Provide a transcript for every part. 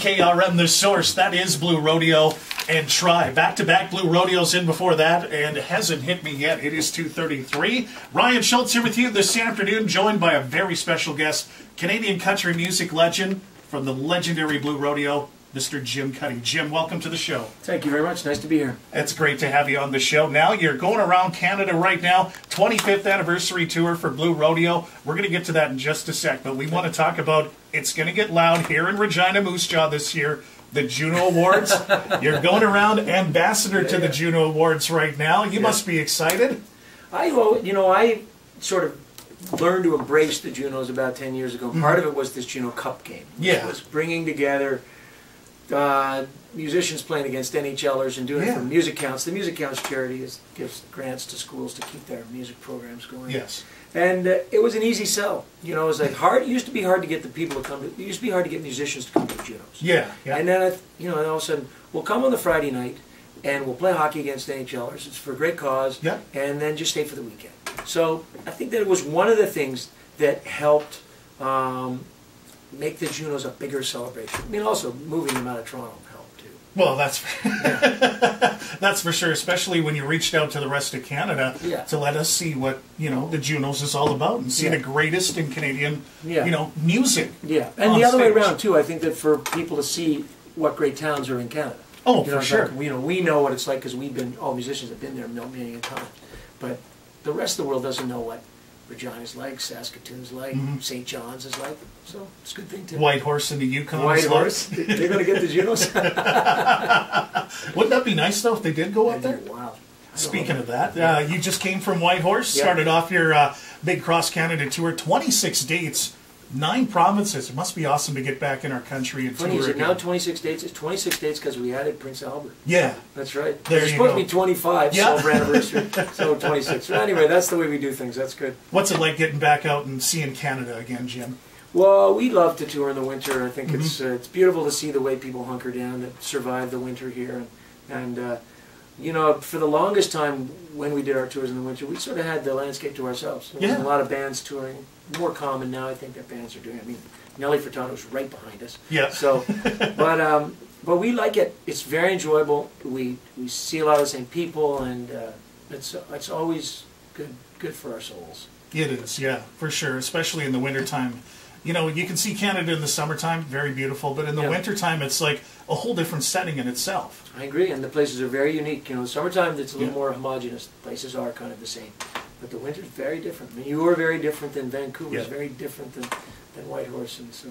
CKRM, the source. That is Blue Rodeo and Try. Back-to-back Blue Rodeos in before that, and it hasn't hit me yet. It is 2:33. Ryan Schultz here with you this afternoon, joined by a very special guest, Canadian country music legend from the legendary Blue Rodeo, Mr. Jim Cuddy. Jim, welcome to the show. Thank you very much. Nice to be here. It's great to have you on the show. Now, you're going around Canada right now, 25th anniversary tour for Blue Rodeo. We're going to get to that in just a sec, but we want to talk about it's going to get loud here in Regina Moose Jaw this year, the Juno Awards. You're going around ambassador to the Juno Awards right now. You must be excited. I sort of learned to embrace the Junos about 10 years ago. Part of it was this Juno Cup game. It was bringing together musicians playing against NHLers and doing it for Music Counts. The Music Counts charity gives grants to schools to keep their music programs going. Yes. And it was an easy sell. You know, it was like hard. It used to be hard to get the people to come to. It used to be hard to get musicians to come to the Junos. Yeah. And then and all of a sudden, we'll come on the Friday night and we'll play hockey against NHLers. It's for a great cause. Yeah. And then just stay for the weekend. So I think that it was one of the things that helped make the Junos a bigger celebration. I mean, also moving them out of Toronto helped too. Well, that's that's for sure. Especially when you reached out to the rest of Canada to let us see what the Junos is all about and see the greatest in Canadian music. Yeah, and the other way around too. I think that for people to see what great towns are in Canada. Oh, for sure. Like, we know what it's like because all musicians have been there many a time, but the rest of the world doesn't know what Regina's like, Saskatoon's like, St. John's is like, so it's a good thing too. Whitehorse in the Yukon. Whitehorse, they're going to get the Junos. Wouldn't that be nice though if they did go up there? Wow. Speaking of that, you just came from Whitehorse, started off your big cross Canada tour, 26 dates. 9 provinces. It must be awesome to get back in our country and tour. Funny, is it now 26 dates? It's 26 dates because we added Prince Albert. Yeah. That's right. There's supposed to be 25, silver anniversary, so 26. So anyway, that's the way we do things. That's good. What's it like getting back out and seeing Canada again, Jim? Well, we love to tour in the winter. I think it's beautiful to see the way people hunker down that survive the winter here. And for the longest time when we did our tours in the winter, we sort of had the landscape to ourselves. There was a lot of bands touring. More common now, I think, that bands are doing. I mean, Nelly Furtado's right behind us. Yeah. So, but we like it. It's very enjoyable. We see a lot of the same people, and it's always good for our souls. It is, yeah, for sure. Especially in the wintertime. You can see Canada in the summertime, very beautiful, but in the wintertime, it's like a whole different setting in itself. I agree, and the places are very unique. The summertime, it's a little more homogeneous. Places are kind of the same. But the winter's very different. I mean, you are very different than Vancouver. It's very different than Whitehorse, and so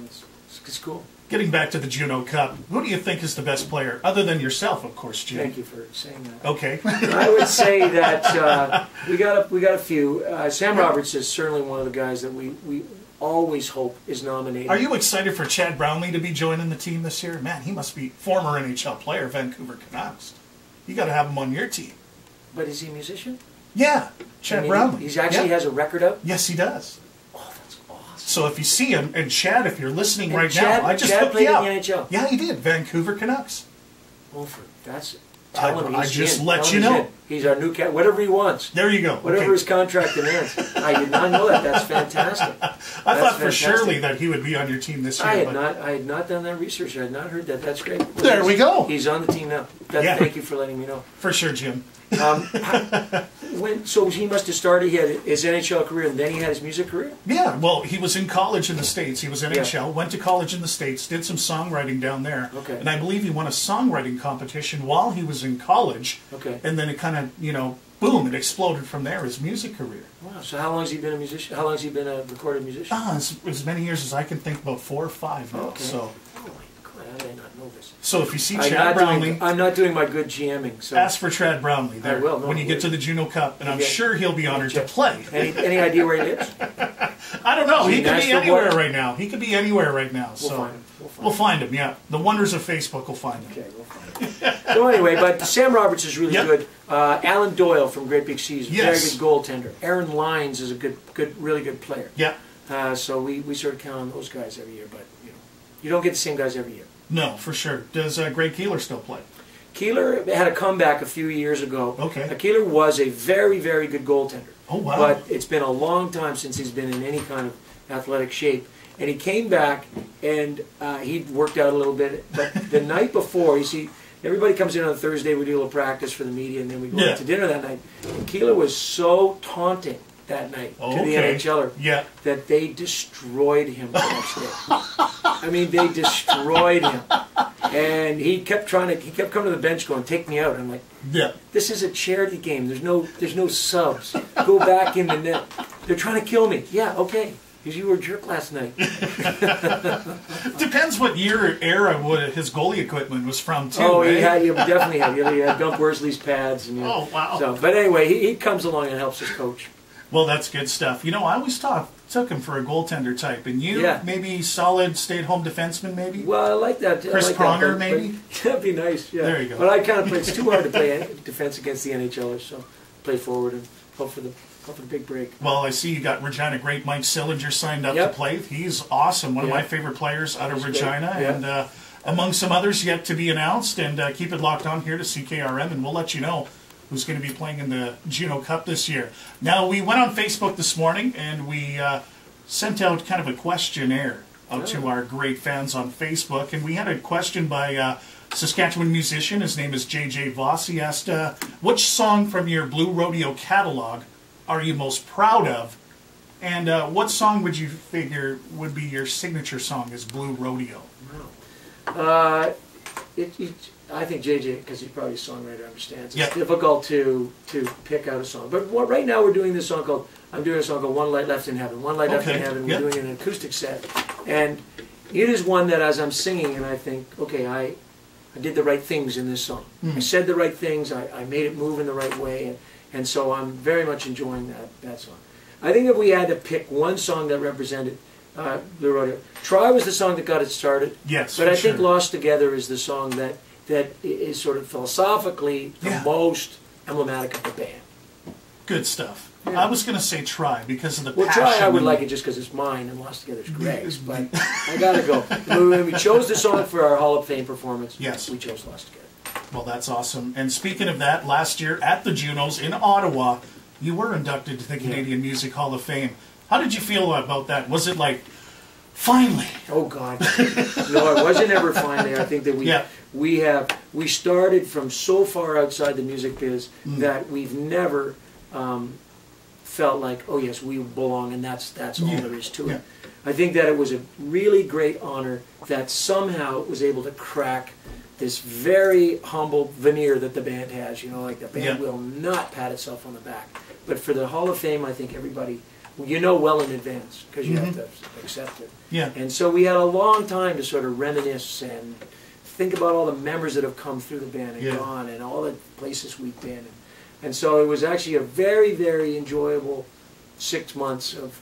it's cool. Getting back to the Juno Cup, who do you think is the best player, other than yourself, of course, Jim? Thank you for saying that. Okay. I would say that we got a few. Sam Roberts is certainly one of the guys that we always hope is nominated. Are you excited for Chad Brownlee to be joining the team this year? Man, he must be former NHL player, Vancouver Canucks. You got to have him on your team. But is he a musician? Yeah, Chad Brownlee. He actually has a record out? Yes, he does. Oh, that's awesome. So if you see him, and Chad, if you're listening now, I just Chad looked played you up. in the NHL. Yeah, he did. Vancouver Canucks. Well, that's... I just let you know. He's our new cat. Whatever he wants. There you go. Whatever his contract demands. I did not know that. That's fantastic. I thought for surely that he would be on your team this year. I had not done that research. I had not heard that. That's great. Well, there we go. He's on the team now. Thank you for letting me know. For sure, Jim. So he must have started. He had his NHL career, and then he had his music career. Yeah, well, he was in college in the States. He was NHL, went to college in the States, did some songwriting down there, and I believe he won a songwriting competition while he was in college. Okay, and then it kind of boom, it exploded from there. His music career. Wow. So how long has he been a musician? How long has he been a recorded musician? As many years as I can think. About 4 or 5 now. Okay. So. I did not know this. So if you see Chad Brownlee... I'm not doing my good GMing. So ask for Chad Brownlee there I will, when you get to the Juno Cup, and I'm sure he'll be honored to play. Any idea where he lives? I don't know. He could be anywhere right now. He could be anywhere right now. We'll find him, yeah. The wonders of Facebook will find him. Okay, we'll find him. So anyway, but Sam Roberts is really good. Alan Doyle from Great Big Seas, very good goaltender. Aaron Lyons is a really good player. Yeah. So we sort of count on those guys every year, but you don't get the same guys every year. No, for sure. Does Greg Keeler still play? Keeler had a comeback a few years ago. Okay. Keeler was a very, very good goaltender. Oh, wow. But it's been a long time since he's been in any kind of athletic shape. And he came back, and he'd worked out a little bit. But the night before, you see, everybody comes in on Thursday, we do a little practice for the media, and then we go out to dinner that night. And Keela was so taunting that night to the NHLer that they destroyed him the next day. I mean, they destroyed him. And he kept coming to the bench going, take me out. I'm like, this is a charity game. There's no subs. Go back in the net. They're trying to kill me. Yeah, okay. Because you were a jerk last night. Depends what era his goalie equipment was from, too. Oh, he definitely had. He had Bill Worsley's pads. And, oh, wow. So, but anyway, he comes along and helps his coach. Well, that's good stuff. You know, I always took him for a goaltender type. And you, maybe solid stay-at-home defenseman, maybe? Well, I like that. Chris Pronger, maybe? That'd be nice, yeah. There you go. But I kind of play, it's too hard to play defense against the NHLers, so play forward and hope for the big break. Well, I see you got Regina great Mike Sillinger signed up to play. He's awesome. One of my favorite players out of Regina. And among some others yet to be announced. And keep it locked on here to CKRM, and we'll let you know who's going to be playing in the Juno Cup this year. Now, we went on Facebook this morning, and we sent out kind of a questionnaire out to our great fans on Facebook. And we had a question by Saskatchewan musician. His name is JJ Voss. He asked, which song from your Blue Rodeo catalog are you most proud of? And what song would you figure would be your signature song as Blue Rodeo? Wow. I think JJ, because he's probably a songwriter, understands. It's difficult to pick out a song. But right now we're doing this song called, I'm doing a song called One Light Left in Heaven. One Light Left in Heaven. We're doing an acoustic set. And it is one that as I'm singing, and I think, okay, I did the right things in this song. I said the right things. I made it move in the right way. And so I'm very much enjoying that song. I think if we had to pick one song that represented Blue Rodeo, Try was the song that got it started. Yes, but I think Lost Together is the song that is sort of philosophically the most emblematic of the band. Good stuff. Yeah. I was going to say Try because of the passion. Well, Try, I would like it just because it's mine, and Lost Together is Greg's, but I got to go. When we chose the song for our Hall of Fame performance, we chose Lost Together. Well, that's awesome. And speaking of that, last year at the Junos in Ottawa, you were inducted to the Canadian Music Hall of Fame. How did you feel about that? Was it like, finally? Oh, God. No, it wasn't ever finally. I think that we started from so far outside the music biz that we've never felt like, oh, yes, we belong, and that's all there is to it. I think that it was a really great honor that somehow it was able to crack this very humble veneer that the band has. You know, like the band will not pat itself on the back. But for the Hall of Fame, I think everybody, you know well in advance because you have to accept it. Yeah. And so we had a long time to sort of reminisce and think about all the members that have come through the band and gone and all the places we've been. And so it was actually a very, very enjoyable 6 months of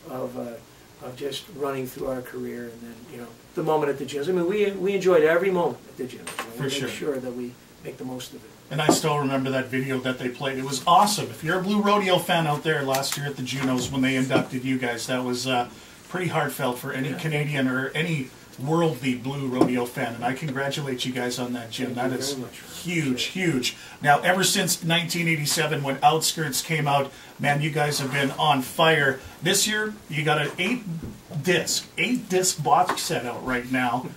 just running through our career, and then, you know, the moment at the Junos. I mean, we enjoyed every moment at the Junos. We make sure that we make the most of it. And I still remember that video that they played. It was awesome. If you're a Blue Rodeo fan out there last year at the Junos when they inducted you guys, that was pretty heartfelt for any Canadian or any worldly Blue Rodeo fan. And I congratulate you guys on that, Jim. That is huge, huge. Now, ever since 1987 when Outskirts came out, man, you guys have been on fire. This year, you got an 8-disc box set out right now.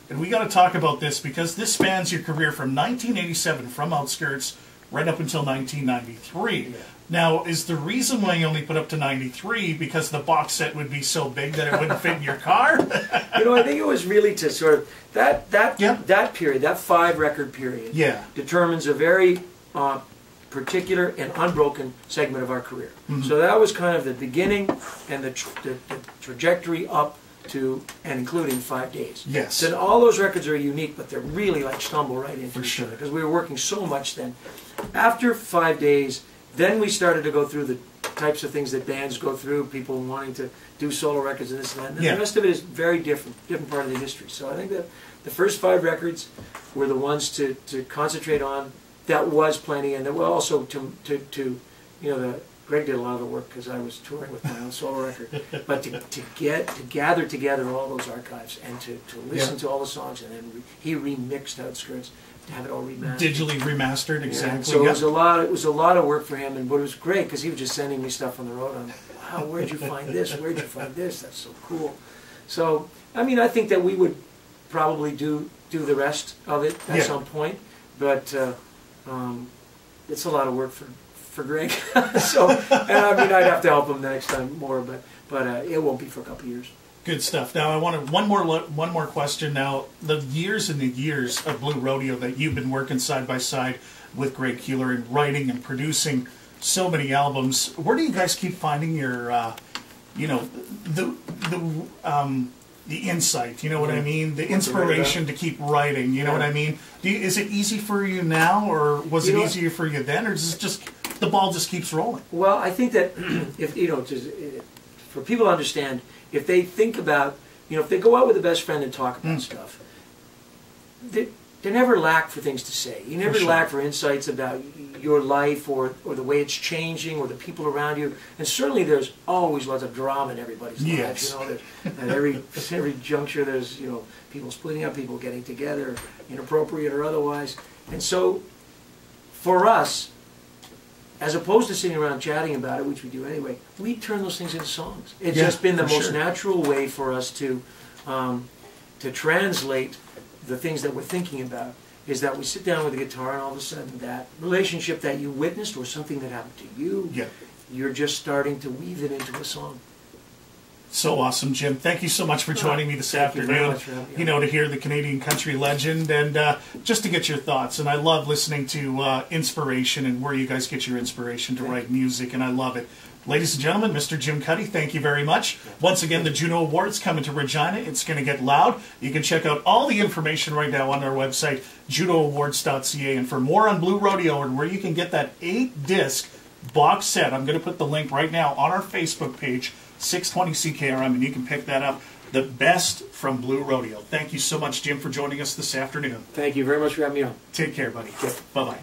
And we got to talk about this because this spans your career from 1987, from Outskirts, right up until 1993. Yeah. Now, is the reason why you only put up to 93 because the box set would be so big that it wouldn't fit in your car? You know, I think it was really to sort of, that period, that 5-record period, determines a very particular and unbroken segment of our career. So that was kind of the beginning and the trajectory up to and including 5 days. Yes. So all those records are unique, but they're really like stumble right into each other because we were working so much then. After 5 days, then we started to go through the types of things that bands go through, people wanting to do solo records and this and that. And the rest of it is very different part of the history. So I think that the first 5 records were the ones to concentrate on. That was plenty, and that were also to you know, Greg did a lot of the work because I was touring with my own solo record. But to gather together all those archives and to listen to all the songs, and then he remixed Outskirts to have it all remastered. Digitally remastered, exactly. So it was a lot of work for him, but it was great because he was just sending me stuff on the road. I'm like, wow, where'd you find this? Where'd you find this? That's so cool. So, I mean, I think that we would probably do the rest of it at some point, but it's a lot of work for Greg. So, and I mean, I'd have to help him the next time more, but it won't be for a couple of years. Good stuff. Now, I wanted one more question. Now, the years and the years of Blue Rodeo that you've been working side by side with Greg Keeler and writing and producing so many albums, where do you guys keep finding your, you know, the insight? You know what I mean? The inspiration to keep writing. You know what I mean? Is it easy for you now, or was it easier for you then, or is it just the ball just keeps rolling? Well, I think that if for people to understand, if they think about, if they go out with a best friend and talk about stuff, they never lack for things to say. You never lack for insights about your life or the way it's changing or the people around you. And certainly there's always lots of drama in everybody's lives. At every juncture there's, people splitting up, people getting together, inappropriate or otherwise. And so for us, as opposed to sitting around chatting about it, which we do anyway, we turn those things into songs. It's just been the most natural way for us to translate the things that we're thinking about, is that we sit down with a guitar and all of a sudden that relationship that you witnessed or something that happened to you, you're just starting to weave it into a song. So awesome, Jim. Thank you so much for joining me this afternoon, to hear the Canadian country legend and just to get your thoughts. And I love listening to inspiration and where you guys get your inspiration to write music, and I love it. Ladies and gentlemen, Mr. Jim Cuddy, thank you very much. Once again, the Juno Awards coming to Regina. It's going to get loud. You can check out all the information right now on our website, junooawards.ca. And for more on Blue Rodeo and where you can get that 8-disc box set, I'm going to put the link right now on our Facebook page, 620 CKRM, and you can pick that up. The best from Blue Rodeo. Thank you so much, Jim, for joining us this afternoon. Thank you very much for having me on. Take care, buddy. Bye-bye.